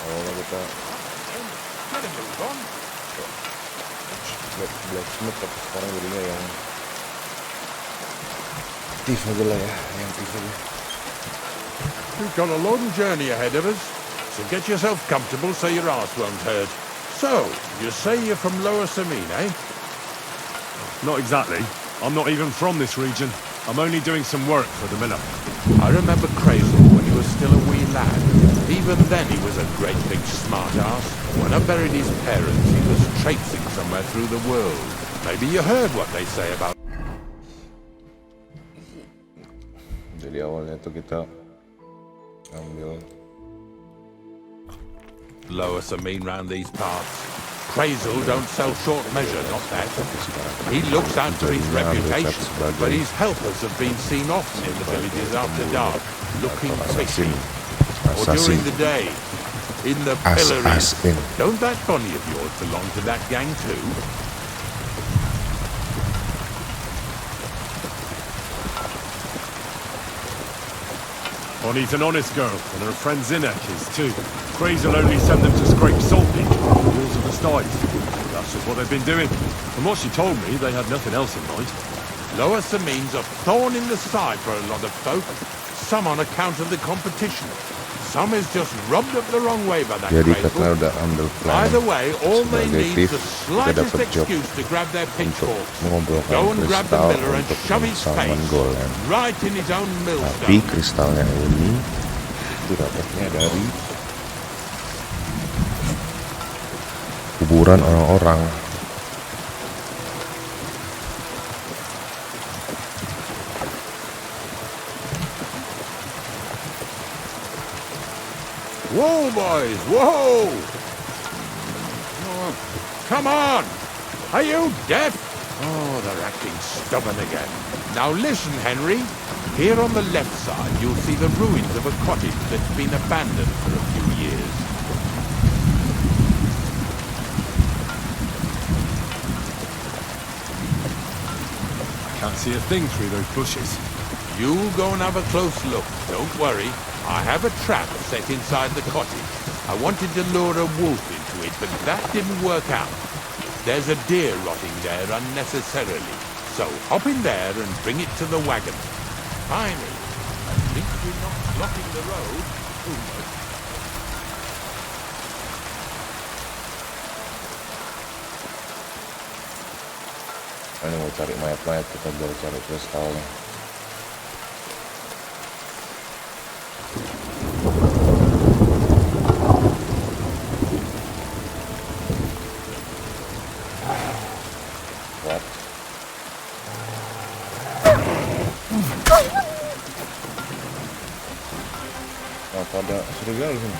Awalnya kita blacksmith, tapi sekarang jadinya yang aktif aja lah ya, yang aktif aja. We've got a long journey ahead of us, so get yourself comfortable so your ass won't hurt. So, you say you're from Lower Samine, eh? Not exactly. I'm not even from this region. I'm only doing some work for the miller. I remember Crazel when he was still a wee lad. Even then he was a great big smart ass. When I buried his parents, he was traipsing somewhere through the world. Maybe you heard what they say about... Jadi awalnya tuh kita ambil Lower Samine round these parts. Crazel don't sell short measure, not that. He looks out for his reputation, but his helpers have been seen often in the villages after dark, looking fishy. Or during the day, in the pillories. Don't that bunny of yours belong to that gang too? Bonnie's an honest girl, and her friend Zinek is too. Crazy will only send them to scrape salt into the walls of the sties. That's just what they've been doing. From what she told me, they had nothing else in mind. Lower Samine's a thorn in the side for a lot of folk. Some on account of the competition. Some is just rubbed up the wrong way by that Crazel. Either way, all they need is the slightest excuse to grab their pitchforks. Go and grab the miller and shove his face right in his own millstone. Tapi kristalnya ini itu dapatnya dari kuburan orang-orang. Whoa, boys, whoa! Oh, come on! Are you deaf? Oh, they're acting stubborn again. Now listen, Henry. Here on the left side, you'll see the ruins of a cottage that's been abandoned for a few years. I can't see a thing through those bushes. You go and have a close look. Don't worry. I have a trap set inside the cottage. I wanted to lure a wolf into it, but that didn't work out. There's a deer rotting there unnecessarily. So hop in there and bring it to the wagon. Finally, at least we're not blocking the road too much. Ini mau cari mayat-mayat, kita baru cari kristalnya. Ada serigala di sini.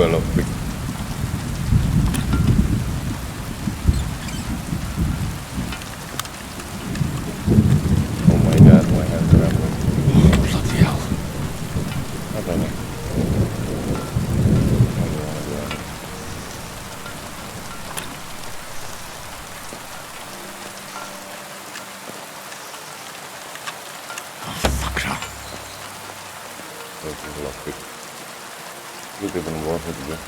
Dua lockpick. Oh my god, my hand tremble. Bloody hell. Apa nih? Aduh. Fuck lah. Itu lockpick. Itu pun bawah juga.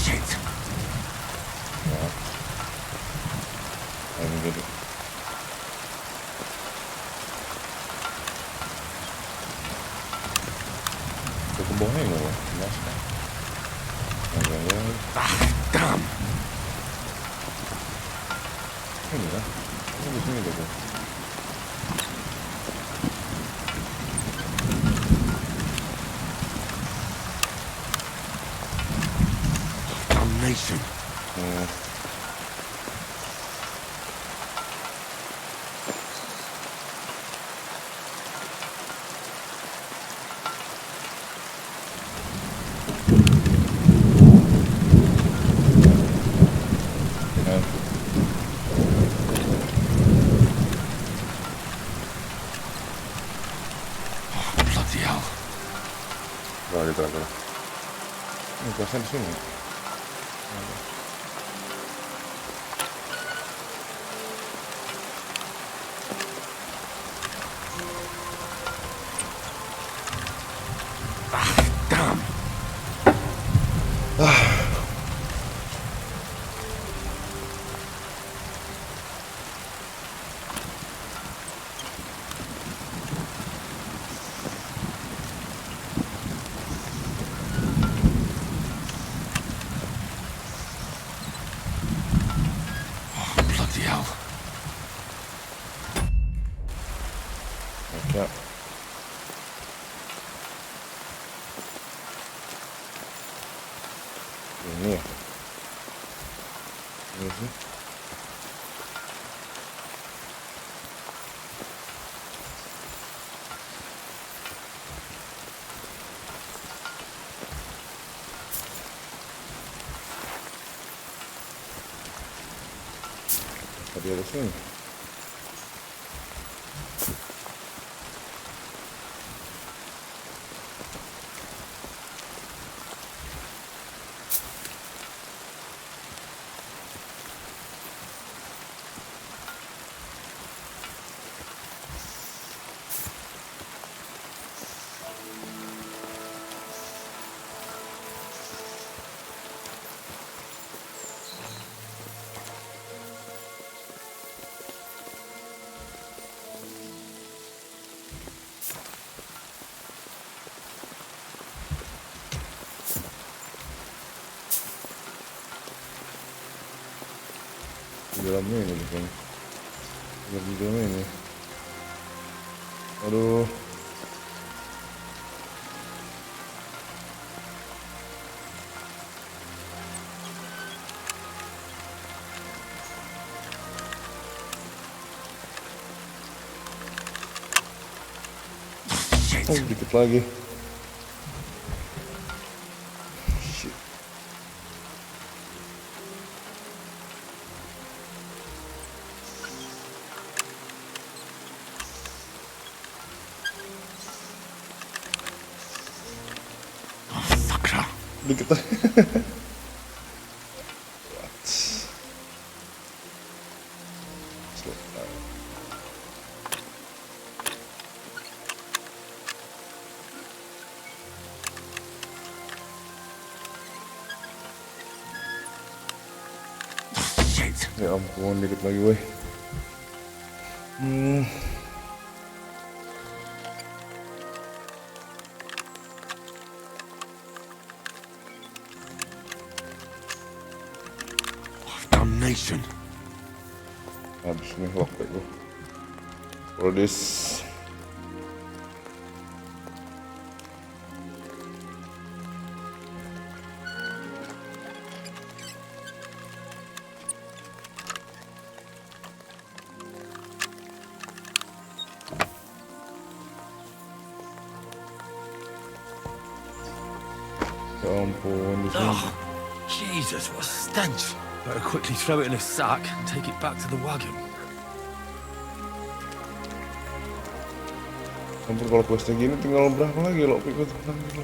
Shit. Ini jadi. Itu ke bawahnya nggak loh? Mas. Ah, damn. Ini kan? Ini di sini deh. Damnation. Bloody hell. Wah, gitu lah. Ini kelasnya di sini. Damn. Bloody hell. Ya. Ini ya. Ini sih. Tadi ada sini. Di dalamnya ini bukan. Di dalamnya ini. Aduh. Shit. Oh, dikit lagi. Shit. Fuck lah. Dikit lagi. What? Slow down. Shit. Ya ampun, dikit lagi weh. Damnation. Habis nih waktu gue. Rodis. ampun di sini. Oh, Jesus, what a stench. Better quickly throw it in a sack and take it back to the wagon. Ampun kalau questnya gini tinggal berapa lagi lo pikir tenang gitu.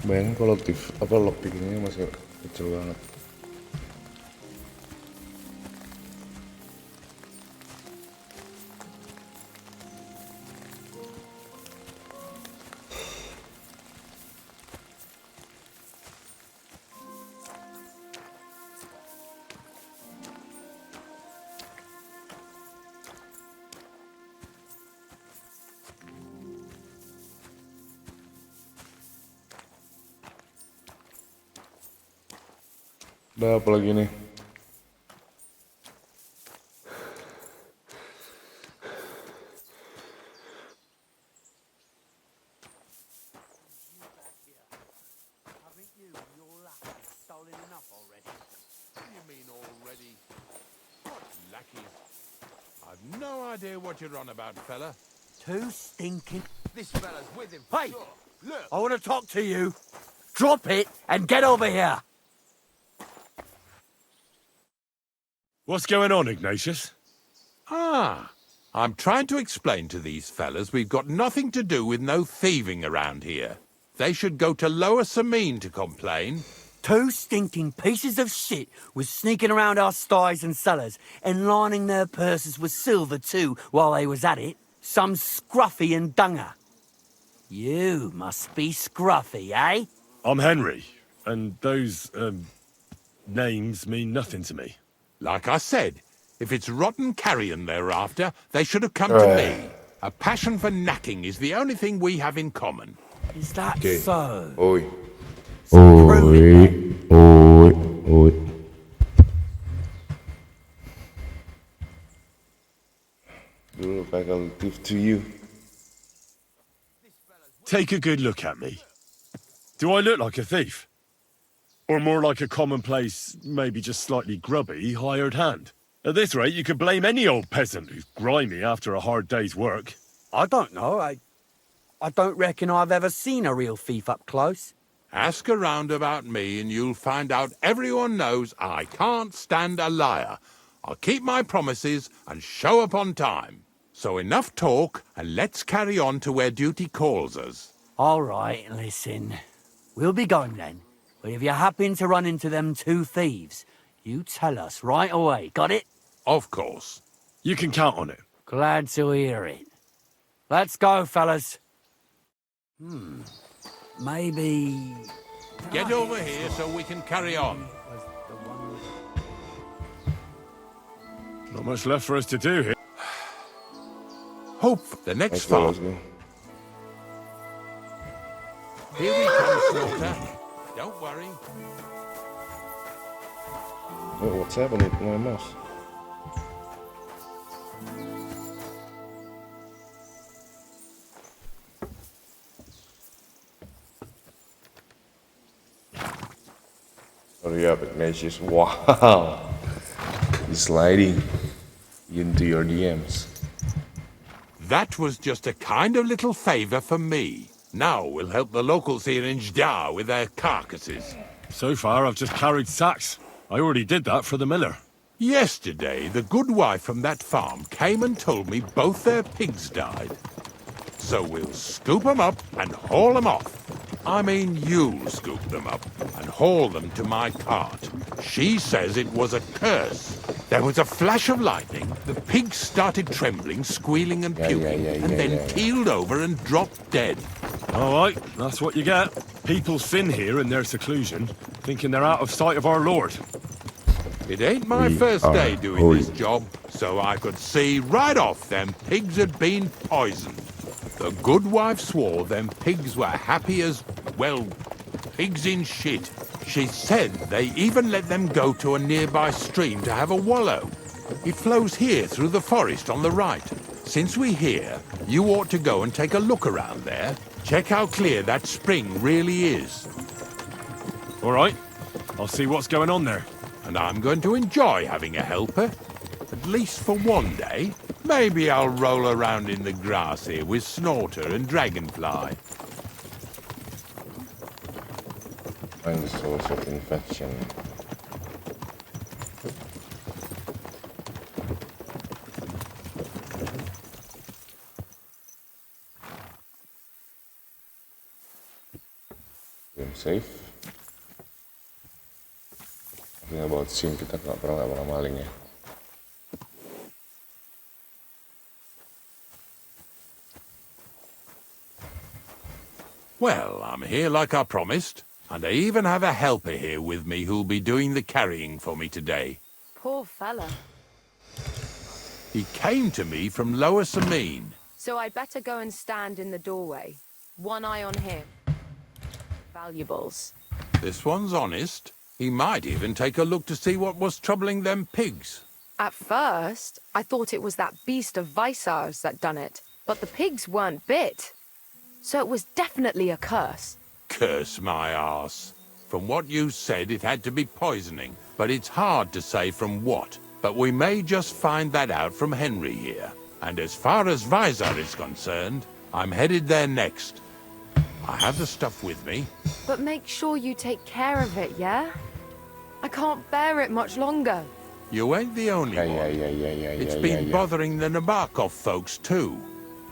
Bayangin kalau lockpickingnya masih kecil banget. Udah apa lagi nih? I've no idea what you're on about, fella. Too stinking. This fella's with him. Hey! Sure. Look. I want to talk to you. Drop it and get over here. What's going on, Ignatius? Ah, I'm trying to explain to these fellas we've got nothing to do with no thieving around here. They should go to Lower Samine to complain. Two stinking pieces of shit was sneaking around our sties and cellars and lining their purses with silver too while they was at it. Some scruffy and dunger. You must be scruffy, eh? I'm Henry, and those, names mean nothing to me. Like I said, if it's rotten carrion they're after, they should have come to me. A passion for knacking is the only thing we have in common. Is that Okay. so? Oi. Prove it, then. Oi. Dulu bakal give to you. Take a good look at me. Do I look like a thief? Or more like a commonplace, maybe just slightly grubby, hired hand? At this rate, you could blame any old peasant who's grimy after a hard day's work. I don't know. I don't reckon I've ever seen a real thief up close. Ask around about me and you'll find out everyone knows I can't stand a liar. I'll keep my promises and show up on time. So enough talk and let's carry on to where duty calls us. All right, listen. We'll be going then. But if you happen to run into them two thieves, you tell us right away, got it? Of course. You can count on it. Glad to hear it. Let's go, fellas. Maybe... Get over here so we can carry on. Not much left for us to do here. Hope the next Let's go, let's farm. go. Here we come, Slaughter. Don't worry. Wait, what's happening to my mouse? Hurry up, Ignatius. Wow. He's sliding into your DMs. That was just a kind of little favor for me. Now we'll help the locals here in Jdar with their carcasses. So far, I've just carried sacks. I already did that for the miller. Yesterday, the good wife from that farm came and told me both their pigs died. So we'll scoop them up and haul them off. I mean, you'll scoop them up and haul them to my cart. She says it was a curse. There was a flash of lightning. The pigs started trembling, squealing and puking, and then keeled over and dropped dead. All right, that's what you get. People sin here in their seclusion, thinking they're out of sight of our Lord. It ain't my first day doing this job, so I could see right off them pigs had been poisoned. The good wife swore them pigs were happy as, well, pigs in shit. She said they even let them go to a nearby stream to have a wallow. It flows here through the forest on the right. Since we're here, you ought to go and take a look around there. Check how clear that spring really is. All right. I'll see what's going on there. And I'm going to enjoy having a helper. At least for one day. Maybe I'll roll around in the grass here with Snorter and Dragonfly. Find the source of infection. Game safe. Nothing about sim, kita nggak pernah maling ya. Well, I'm here like I promised. And I even have a helper here with me who'll be doing the carrying for me today. Poor fella. He came to me from Lower Sameen. So I'd better go and stand in the doorway. One eye on him. Valuables. This one's honest. He might even take a look to see what was troubling them pigs. At first, I thought it was that beast of Visar's that done it. But the pigs weren't bit. So it was definitely a curse. Curse my arse. From what you said, it had to be poisoning, but it's hard to say from what. But we may just find that out from Henry here. And as far as Visar is concerned, I'm headed there next. I have the stuff with me. But make sure you take care of it, yeah? I can't bear it much longer. You ain't the only one. It's been bothering the Nabokov folks too.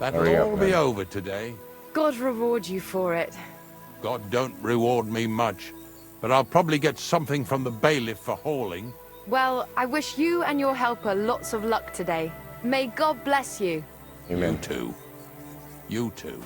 That'll Hurry up, all be man. over today. God reward you for it. God don't reward me much, but I'll probably get something from the bailiff for hauling. Well, I wish you and your helper lots of luck today. May God bless you. Amen. You too. You too.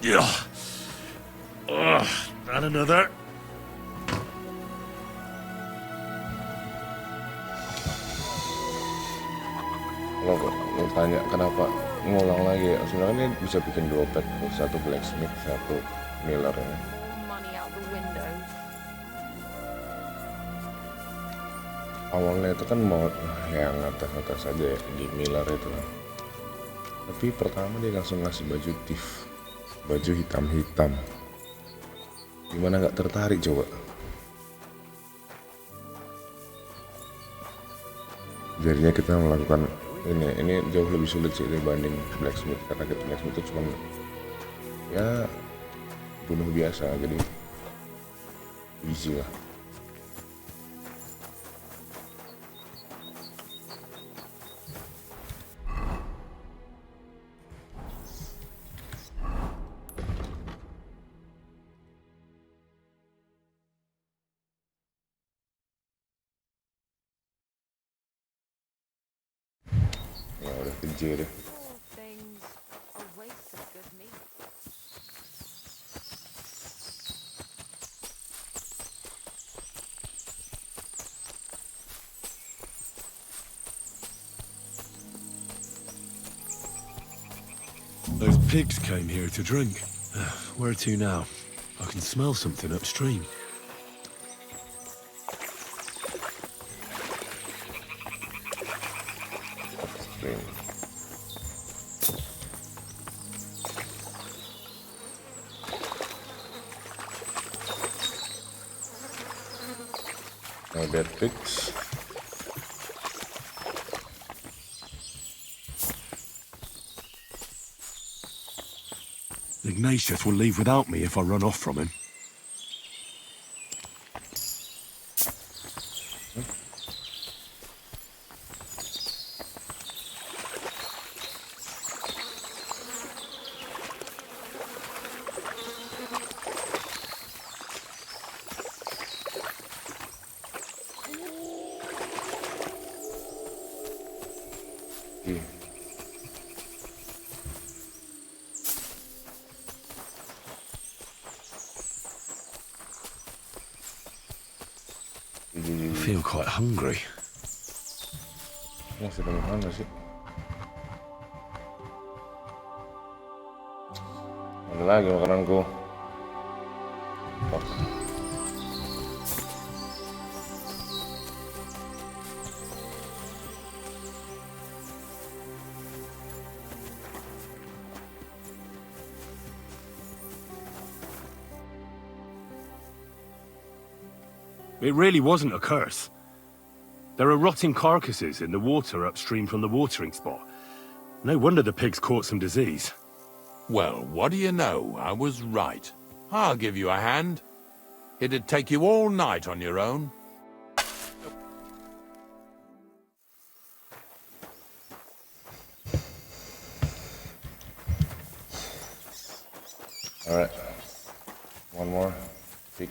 Yeah. And another. Kalau lu tanya kenapa ngulang lagi ya, sebenarnya ini bisa bikin 2 pet, satu blacksmith, satu miller ya. Money out the window. Awalnya itu kan mau yang atas-atas aja ya, di miller itu kan. Tapi pertama dia langsung ngasih baju thief, baju hitam-hitam. Gimana nggak tertarik coba? Jadinya kita melakukan ini jauh lebih sulit sih dibanding blacksmith, karena kita blacksmith itu cuma ya bunuh biasa, jadi easy lah. Ya udah kecil deh. All things a waste of good meat. Those pigs came here to drink. Where to now? I can smell something upstream. No dead pigs. Ignatius will leave without me if I run off from him. lagi. I feel quite hungry. Ini sudah mana sih? Ada lagi makananku. Oh. It really wasn't a curse. There are rotting carcasses in the water upstream from the watering spot. No wonder the pigs caught some disease. Well, what do you know? I was right. I'll give you a hand. It'd take you all night on your own. Alright. One more. Pig.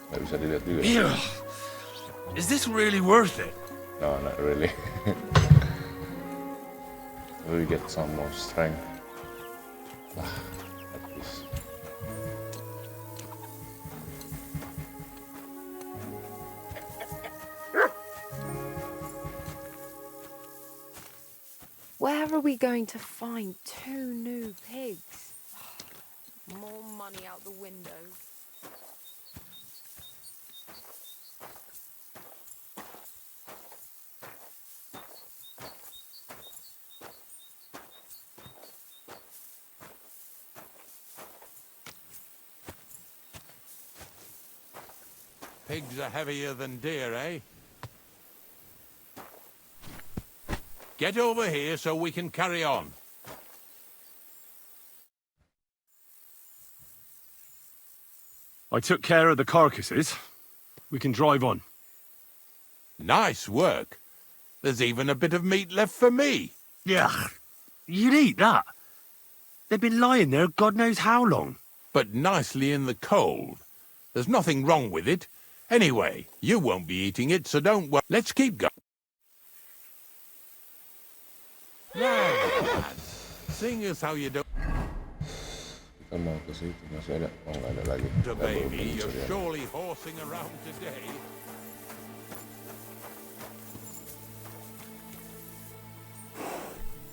Nggak bisa dilihat juga. Yeah. Is this really worth it? No, not really. We get some more strength. At least. Where are we going to find 2 new pigs? More money out the window. Pigs are heavier than deer, eh? Get over here so we can carry on. I took care of the carcasses. We can drive on. Nice work. There's even a bit of meat left for me. Yeah, you'd eat that. They've been lying there God knows how long. But nicely in the cold. There's nothing wrong with it. Anyway, you won't be eating it, so don't worry. Let's keep going. Now, seeing as how you don't Kita mau ke situ, masih ada. Oh, nggak ada lagi. a baby, you're surely horsing around today.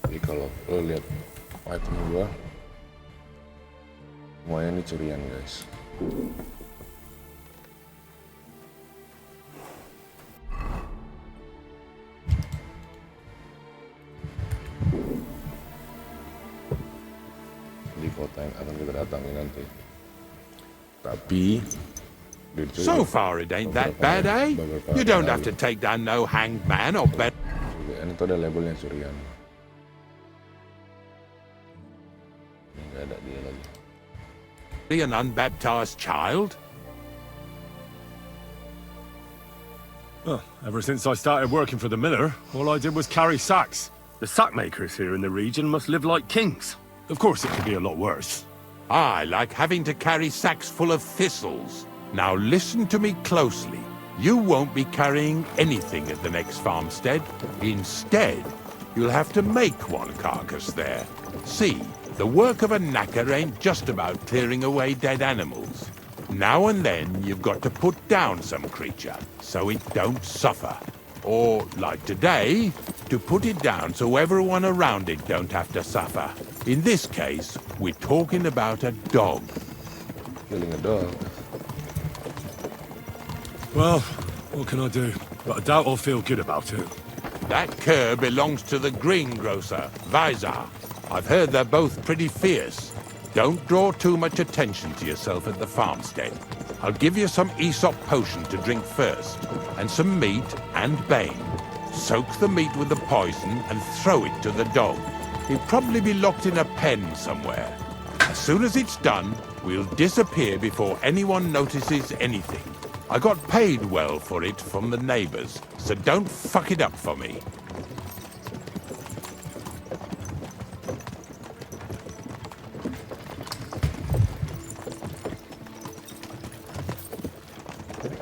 Jadi kalau lo lihat item gua, semuanya ini curian guys. Di kota yang akan kita datangi nanti. Tapi So far, it ain't that bad, eh? You don't have to take down no hanged man or bed. Ini tuh ada labelnya curian. Ini nggak ada dia lagi. An unbaptized child. Well, ever since I started working for the miller, all I did was carry sacks. The sack makers here in the region must live like kings. Of course, it could be a lot worse. I like having to carry sacks full of thistles. Now listen to me closely. You won't be carrying anything at the next farmstead. Instead, you'll have to make one carcass there. See, the work of a knacker ain't just about clearing away dead animals. Now and then, you've got to put down some creature, so it don't suffer. Or, like today, to put it down so everyone around it don't have to suffer. In this case, we're talking about a dog. Killing a dog. Well, what can I do? But I doubt I'll feel good about it. That cur belongs to the greengrocer, Vizar. I've heard they're both pretty fierce. Don't draw too much attention to yourself at the farmstead. I'll give you some Aesop potion to drink first, and some meat and bane. Soak the meat with the poison and throw it to the dog. He'll probably be locked in a pen somewhere. As soon as it's done, we'll disappear before anyone notices anything. I got paid well for it from the neighbors, so don't fuck it up for me.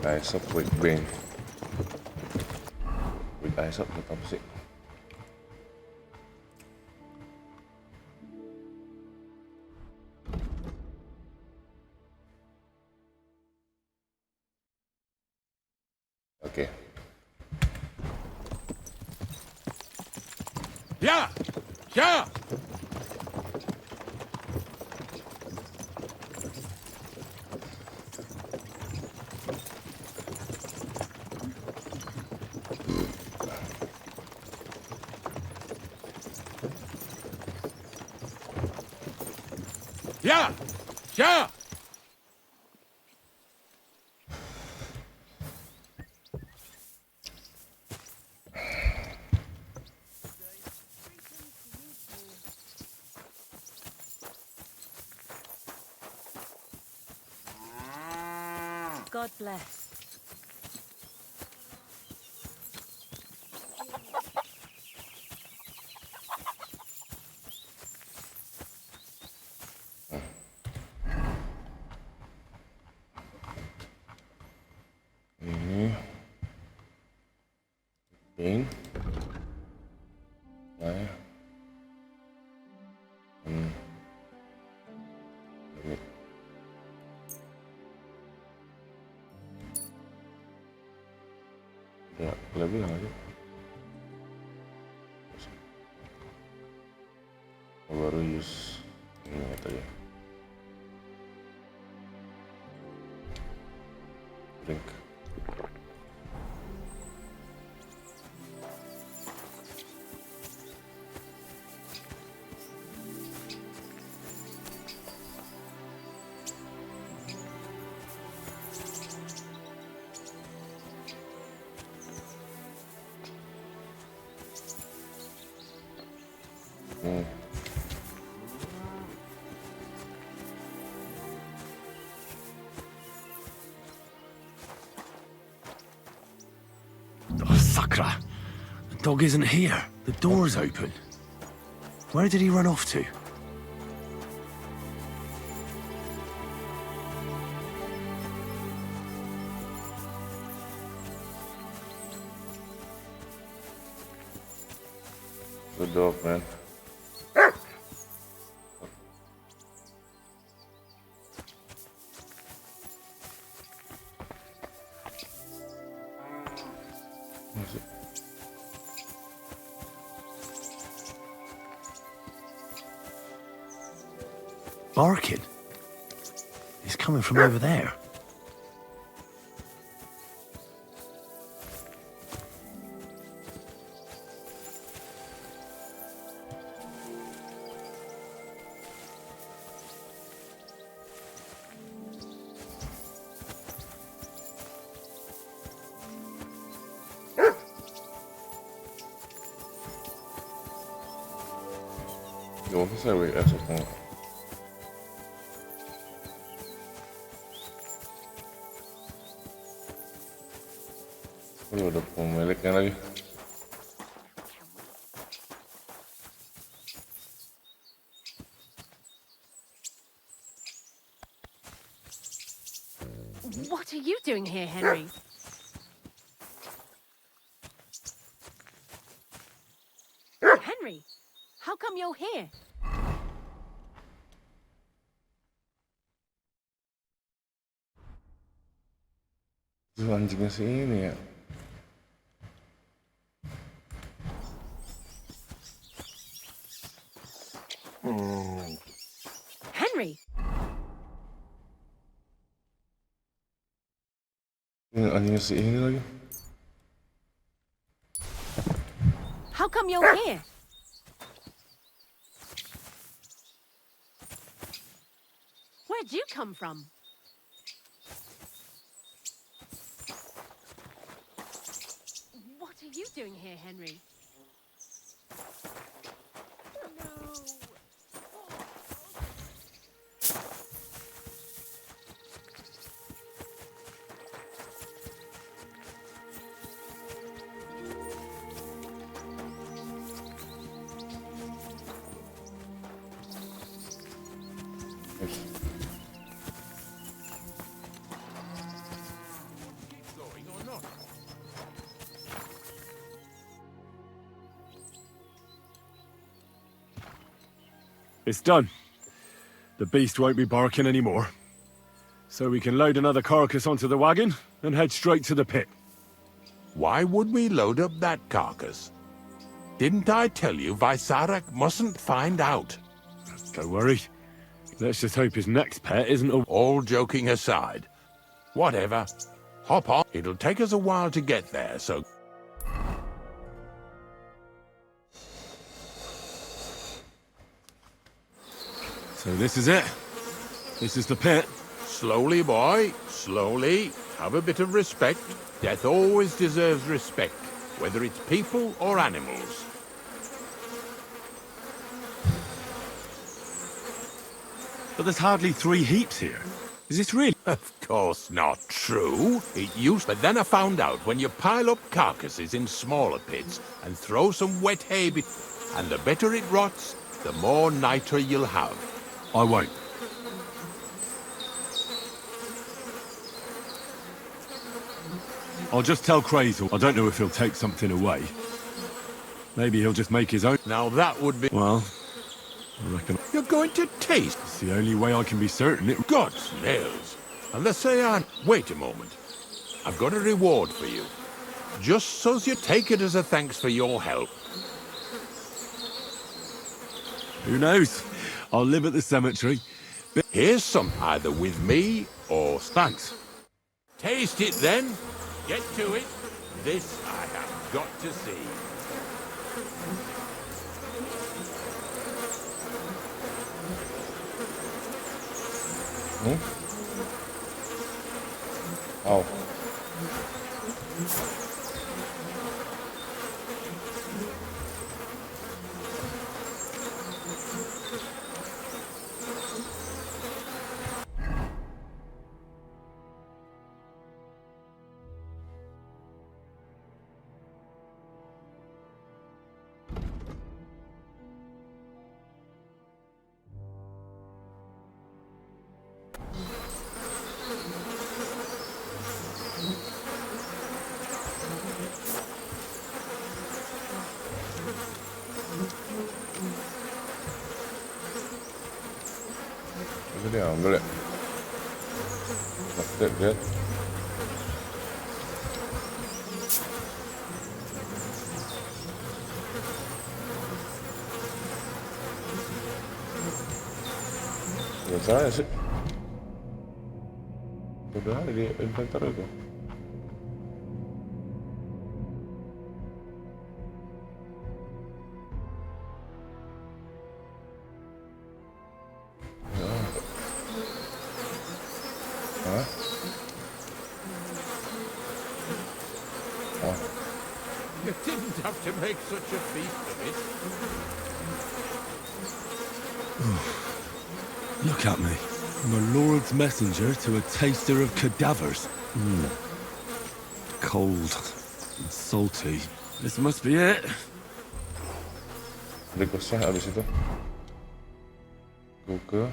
Eyes up, quick brain. Quick eyes up, buat apa sih? Oke. Yeah! Yeah! Yeah! Yeah! God bless. Ini. Pain. Nah ya. Ini. Ya, lebih lah aja. Baru use ini tadi. Drink. Oh, Sakra! The dog isn't here. The door's open. Where did he run off to? Good dog, man. Barking. He's coming from over there. Yo, vamos a hacer, güey, eso como... Udah pemiliknya lagi. What are you doing here, Henry? Henry, how come you're here? Itu anjingnya si ini ya. Henry, Ini anjingnya si ini lagi. how come you're here? Where'd you come from? What are you doing here, Henry? No. It's done. The beast won't be barking anymore. So we can load another carcass onto the wagon and head straight to the pit. Why would we load up that carcass? Didn't I tell you Vysarak mustn't find out? Don't worry. Let's just hope his next pet isn't a... All joking aside, whatever. Hop on. It'll take us a while to get there, so... So this is it. This is the pit. Slowly, boy, slowly. Have a bit of respect. Death always deserves respect, whether it's people or animals. But there's hardly 3 heaps here. Is this really? Of course not true. It used, but then I found out when you pile up carcasses in smaller pits and throw some wet hay and the better it rots, the more nitre you'll have. I won't. I'll just tell Crazel. I don't know if he'll take something away. Maybe he'll just make his own. Now that would be... Well, I reckon You're going to taste... it's the only way I can be certain it... God's nails. And they say I'm... Wait a moment. I've got a reward for you. Just so's you take it as a thanks for your help. Who knows? I'll live at the cemetery. Here's some, either with me or... Thanks. Taste it then. Get to it. This I have got to see. Oh. Itu dia ambil ya. Plastik dia. Biasanya sih. Udah ada di inventory itu. Hah? Oh. You didn't have to make such a feast of it. Look at me. I'm a lord's messenger to a taster of cadavers. Cold and salty. This must be it. Berikutnya habis itu gue ke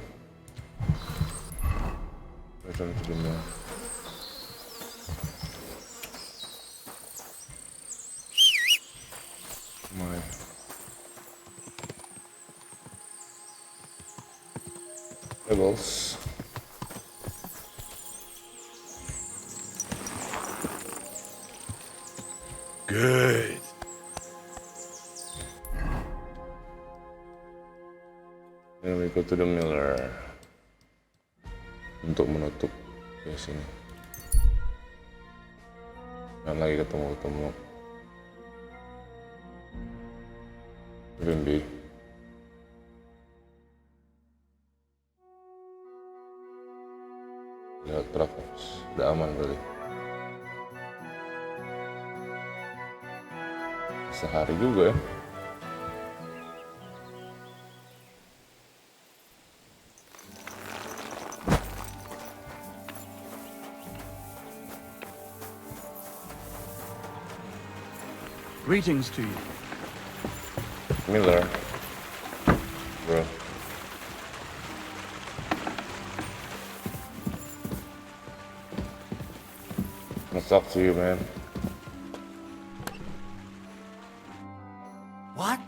return to the mill. My levels. Good. Then we go to the miller untuk menutup base ini. Dan lagi ketemu Rimby. Lihat Travers, udah aman berarti. Sehari juga ya. Greetings to you. Miller, bro. What's up to you, man? What?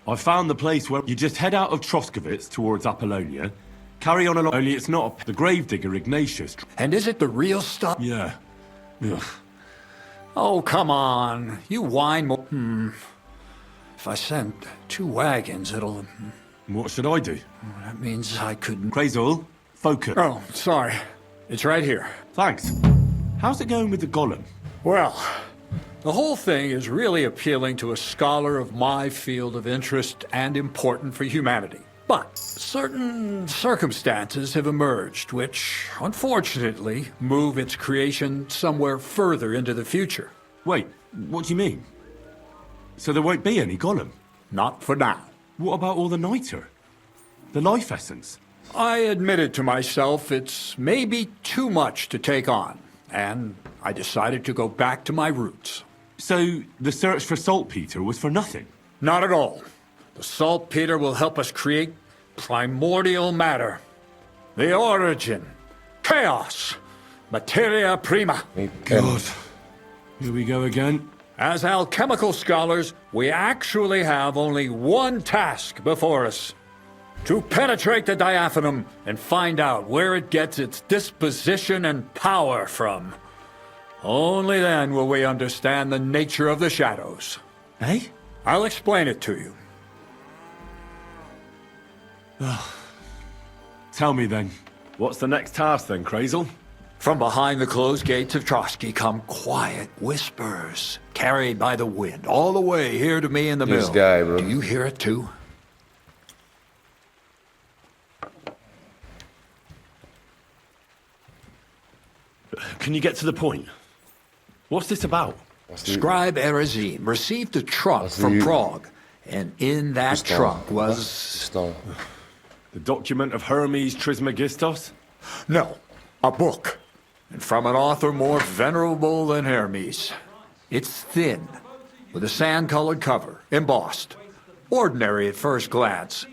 I found the place where you just head out of Troskovitz towards Apollonia, carry on along, only it's not the gravedigger Ignatius. And is it the real stuff? Yeah. Ugh. Oh, come on. You whine more. If I send 2 wagons, it'll... What should I do? That means I couldn't... Crazul, focus. Oh, sorry. It's right here. Thanks. How's it going with the golem? Well, the whole thing is really appealing to a scholar of my field of interest and important for humanity. But certain circumstances have emerged which, unfortunately, move its creation somewhere further into the future. Wait, what do you mean? So there won't be any golem? Not for now. What about all the niter? The life essence? I admitted to myself it's maybe too much to take on, and I decided to go back to my roots. So the search for saltpeter was for nothing? Not at all. The saltpeter will help us create primordial matter. The origin. Chaos. Materia prima. God. Here we go again. As alchemical scholars, we actually have only one task before us. To penetrate the diaphanum and find out where it gets its disposition and power from. Only then will we understand the nature of the shadows. Eh? I'll explain it to you. Tell me then. What's the next task then, Crazul? From behind the closed gates of Trotsky come quiet whispers, carried by the wind, all the way here to me in the This mill. guy, bro. Do you hear it too? Can you get to the point? What's this about? Scribe Erezim received a trunk What's from the- Prague, and in that Gustav. trunk was... Star. The document of Hermes Trismegistos? No, a book. And from an author more venerable than Hermes. It's thin, with a sand-colored cover, embossed. Ordinary at first glance,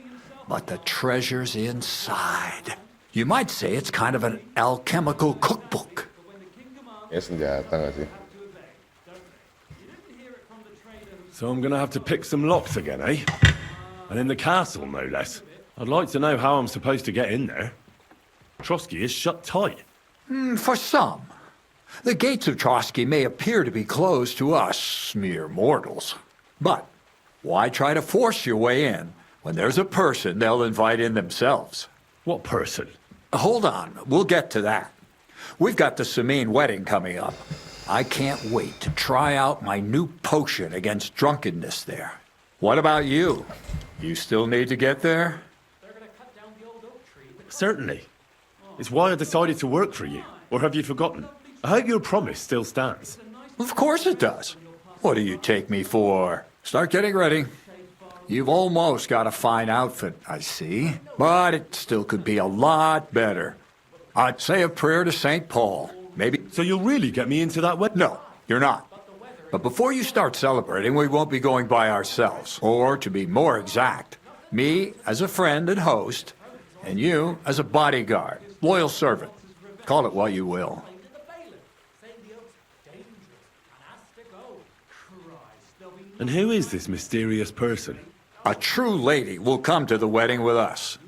but the treasure's inside. You might say it's kind of an alchemical cookbook. Ya senjata nggak sih? So I'm gonna have to pick some locks again, eh? And in the castle, no less. I'd like to know how I'm supposed to get in there. Trotsky is shut tight. For some. The gates of Trotsky may appear to be closed to us, mere mortals. But why try to force your way in when there's a person they'll invite in themselves? What person? Hold on, we'll get to that. We've got the Samine wedding coming up. I can't wait to try out my new potion against drunkenness there. What about you? You still need to get there? Certainly. It's why I decided to work for you. Or have you forgotten? I hope your promise still stands. Of course it does. What do you take me for? Start getting ready. You've almost got a fine outfit, I see. But it still could be a lot better. I'd say a prayer to St. Paul. Maybe... So you'll really get me into that wedding? No, you're not. But before you start celebrating, we won't be going by ourselves. Or, to be more exact, me as a friend and host, and you as a bodyguard, loyal servant. Call it what you will. And who is this mysterious person? A true lady will come to the wedding with us.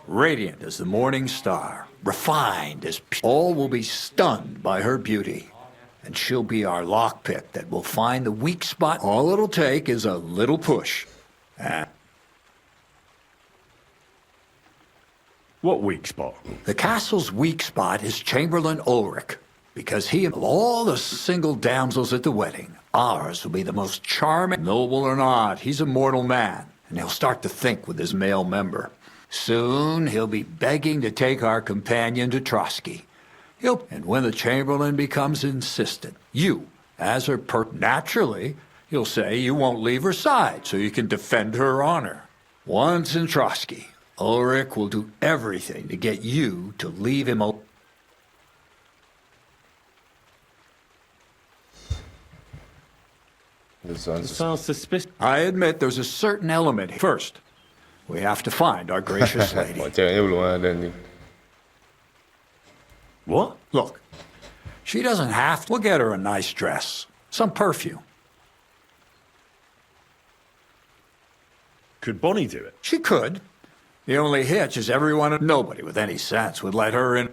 Radiant as the morning star, refined as all will be stunned by her beauty. And she'll be our lockpick that will find the weak spot. All it'll take is a little push. What weak spot? The castle's weak spot is Chamberlain Ulrich, because he of all the single damsels at the wedding, ours will be the most charming. Noble or not, he's a mortal man, and he'll start to think with his male member. Soon he'll be begging to take our companion to Trotsky. And when the Chamberlain becomes insistent, you, as her naturally, you'll say you won't leave her side so you can defend her honor. Once in Trotsky, Ulrich will do everything to get you to leave him alone. This It sounds sounds suspicious. I admit there's a certain element here. First, we have to find our gracious lady. oh, ceweknya belum ada nih. What? Look, she doesn't have to. We'll get her a nice dress, some perfume. Could Bonnie do it? She could. The only hitch is nobody with any sense would let her in.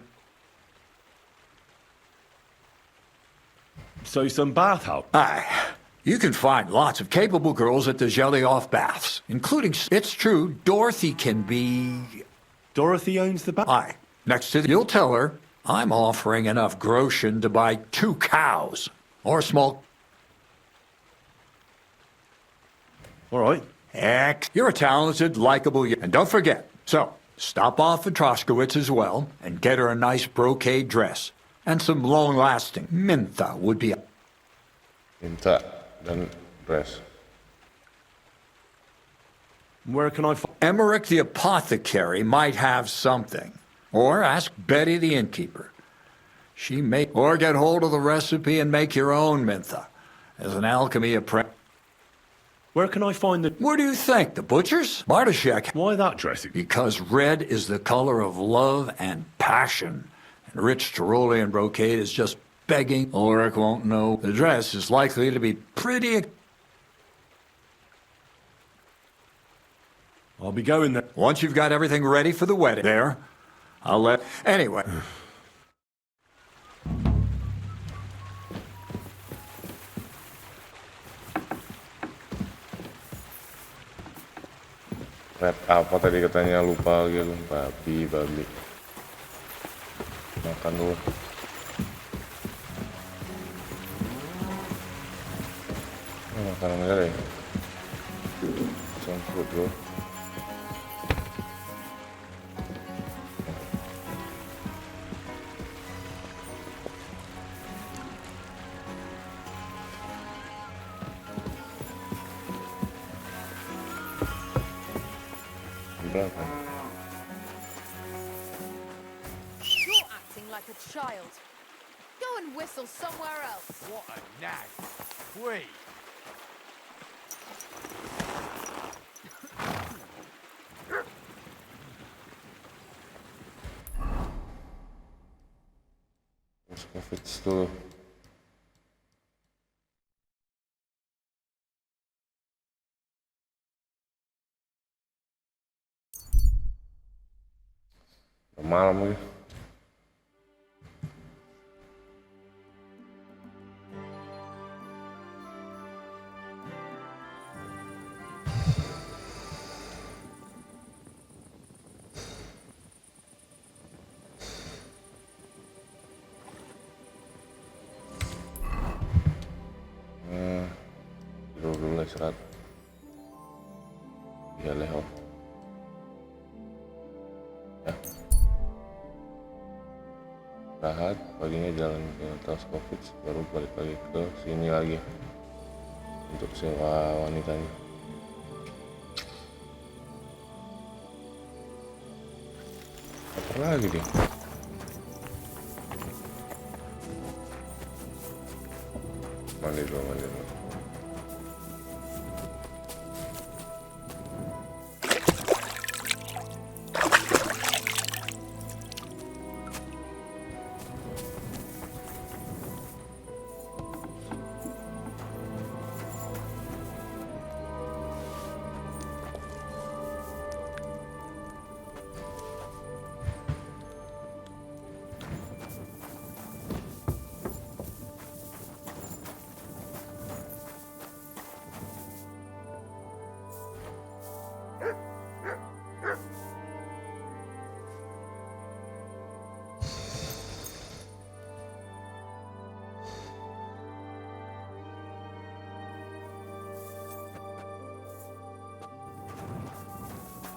So some bath help. Aye. You can find lots of capable girls at the Jelly-Off baths, including, it's true, Dorothy can be... Dorothy owns the bath? Aye. Next to you'll tell her, I'm offering enough groschen to buy 2 cows. Or a small... All right. Heck, you're a talented, likable... And don't forget, so, stop off at Troskowitz as well, and get her a nice brocade dress. And some long-lasting Mintha would be... Minta dan dress. Where can I find... Emmerich the apothecary might have something. Or ask Betty the innkeeper. She may... Or get hold of the recipe and make your own Mintha. As an alchemy apprentice. Where can I find the... What do you think, the butcher's? Bartoshek. Why that dressing? Because red is the color of love and passion. And rich Tyrolean brocade is just begging. Ulrich won't know. The dress is likely to be pretty... I'll be going there. Once you've got everything ready for the wedding there, I'll let... Anyway. Red apa tadi katanya, lupa gitu. Babi. Makan dulu. Makanan aja deh. Some food dulu. Berapa? You're acting like a child. Go and whistle somewhere else. What a nag. Wait. Covid dulu. Udah malam lagi. Tidur dulu istirahat. Ya leho. Ya. Istirahat, paginya jalan ke Troskowitz, baru balik lagi ke sini lagi untuk sewa wanitanya. Apa lagi dia? Mandi dulu.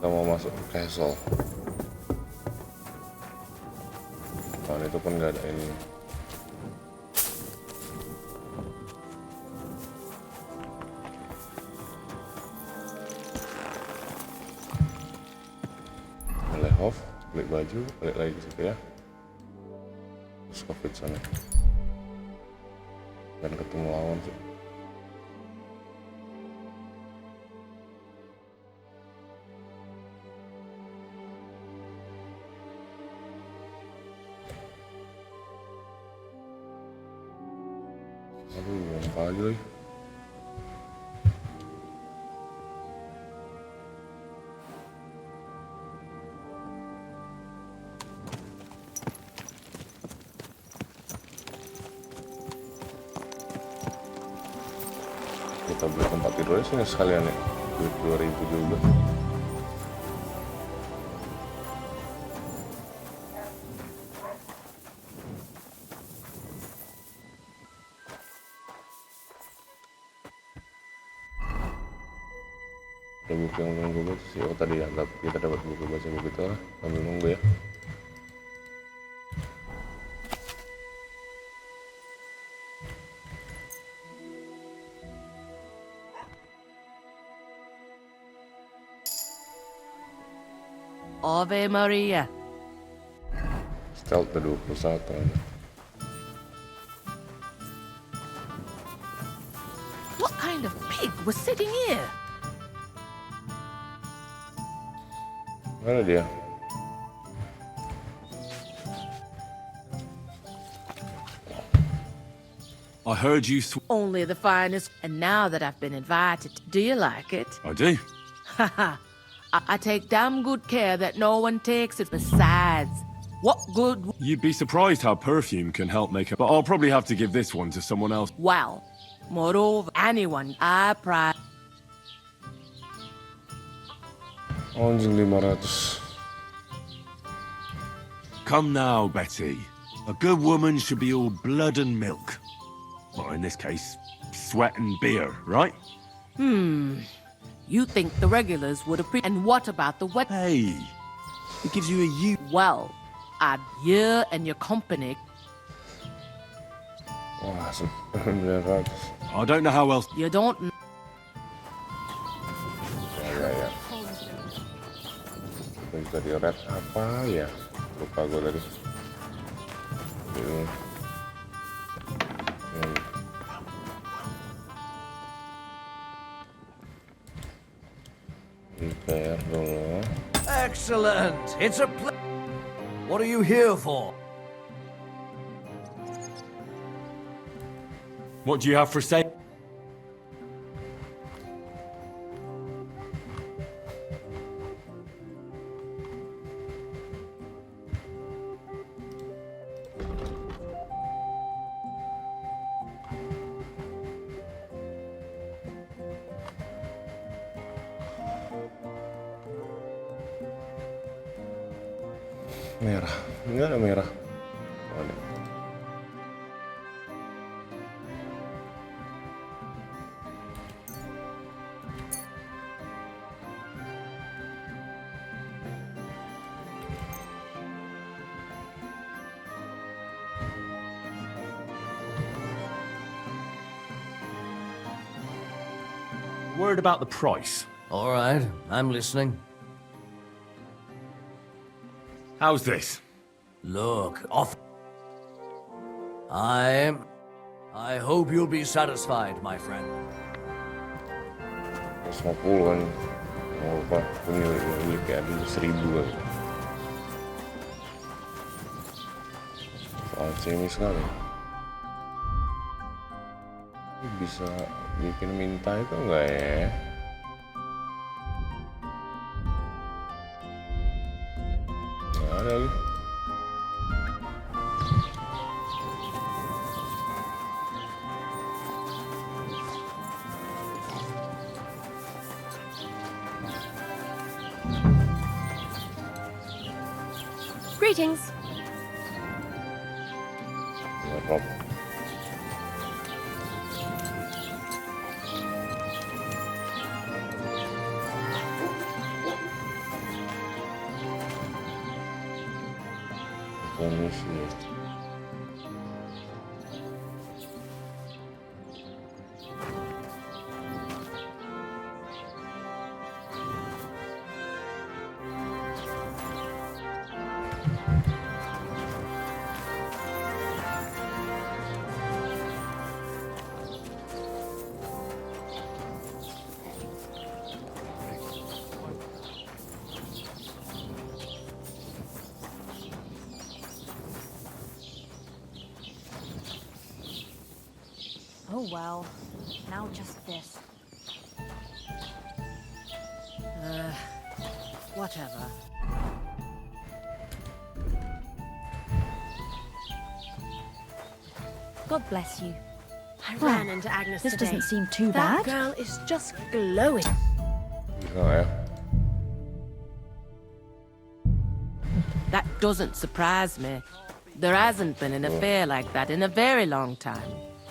Kita mau masuk ke castle. Tahun itu pun nggak ada ini. Boleh off, beli baju, balik lagi ke situ ya. Terus covid sana. Dan ketemu lawan sih. Aduh, apa lagi lagi? kita beli tempat tidurnya sini sekalian ya, duit 2000 juga. Ada buku yang belum gue baca sih. Oh tadi ya, kita dapat buku baca buku itu lah, sambil nunggu ya. Ave Maria. Stealth 21 ada. What kind of pig was sitting here? Mana dia? I heard you Only the finest. And now that I've been invited, do you like it? I do. Haha. I take damn good care that no one takes it. Besides, what good? You'd be surprised how perfume can help make a... But I'll probably have to give this one to someone else. Well, moreover, anyone I prize. Anjing 500. Come now, Betty. A good woman should be all blood and milk. Well, in this case, sweat and beer, right? You think the regulars would appreciate? And what about the wet? Hey, it gives you a you. Well, you and your company. Wah, 900. I don't know how else. You don't. Ya. Terus tadi red apa ya? Lupa gue tadi. Repair dulu. Excellent. It's a What are you here for? What do you have for sale? Merah. Enggak ada merah. Oh, ada. Word about the price. All right, I'm listening. How's this? Look, off. I hope you'll be satisfied, my friend. 150 kan. Mau lupa. Ini kayak dulu 1000 kan. Fancy ini sekali. Ini bisa bikin minta itu enggak ya? Nggak ada lagi. Greetings. No problem. Komisi. Oh well, now just this. Whatever. God bless you. I ran into Agnes This today. doesn't seem too That bad. girl is just glowing. Bisa nggak ya? That doesn't surprise me. There hasn't been an affair like that in a very long time.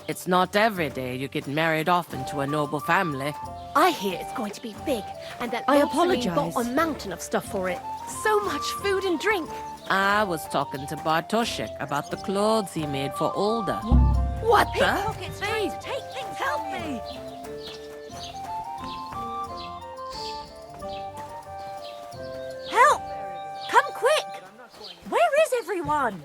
It's not every day you get married off into a noble family. I hear it's going to be big, and that I Lord Celine apologise. bought a mountain of stuff for it. So much food and drink. I was talking to Bartoszek about the clothes he made for Olga. What the? Please, take things. Help me. Help! Come quick! Where is everyone?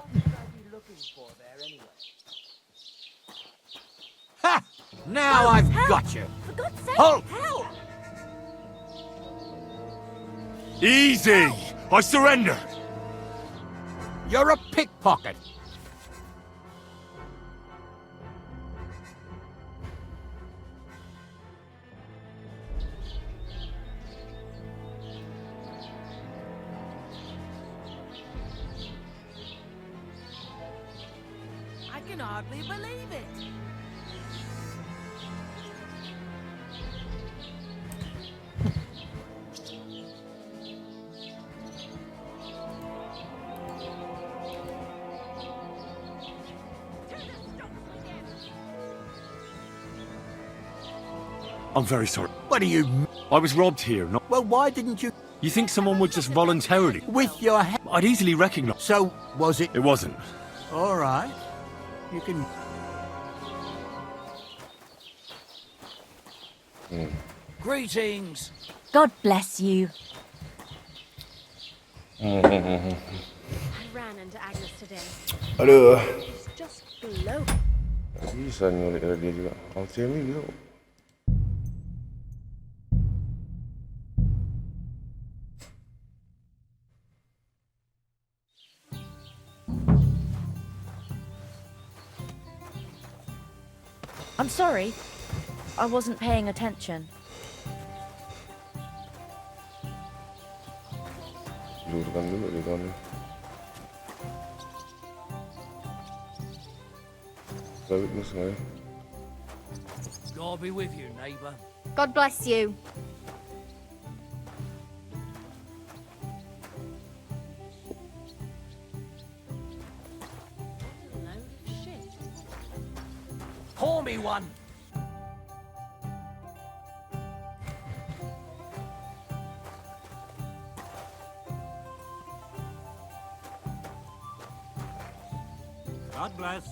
Ha! Now I've got you. For God's sake, Halt! help! Easy! I surrender! You're a pickpocket. I can hardly believe it. I'm very sorry. What do you... I was robbed here, not... Well, why didn't you... You think someone would just voluntarily... With your head... I'd easily recognize... So, was it... It wasn't. All right. You can... Greetings. God bless you. I ran into Agnes today. Aduh, She's just glowing. nggak bisa nyulik dari dia juga. Alchemy gitu. I'm sorry. I wasn't paying attention. Lurkan dulu di kamu. Balik mas nggak ya? God be with you, neighbor. God bless you. Pour me one. God bless.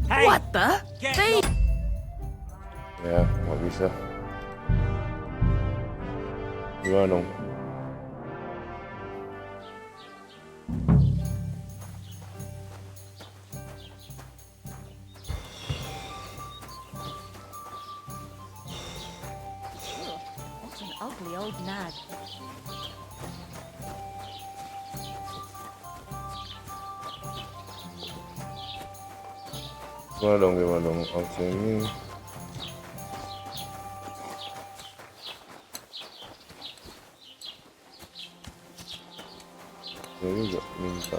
Hey, What the? get Thief! Ya, nggak bisa. Gimana dong? What an ugly old nag. Gimana dong? Alchemy. Dia juga minta.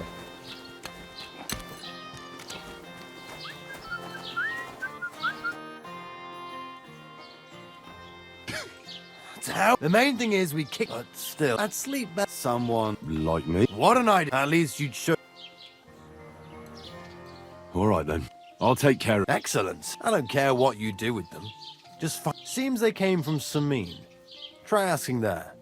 The main thing is we kick, but still, I'd sleep better. Someone Like me? what an idea. At least you'd show. All right then. I'll take care of... Excellent. I don't care what you do with them. Just seems they came from Samin. Try asking there.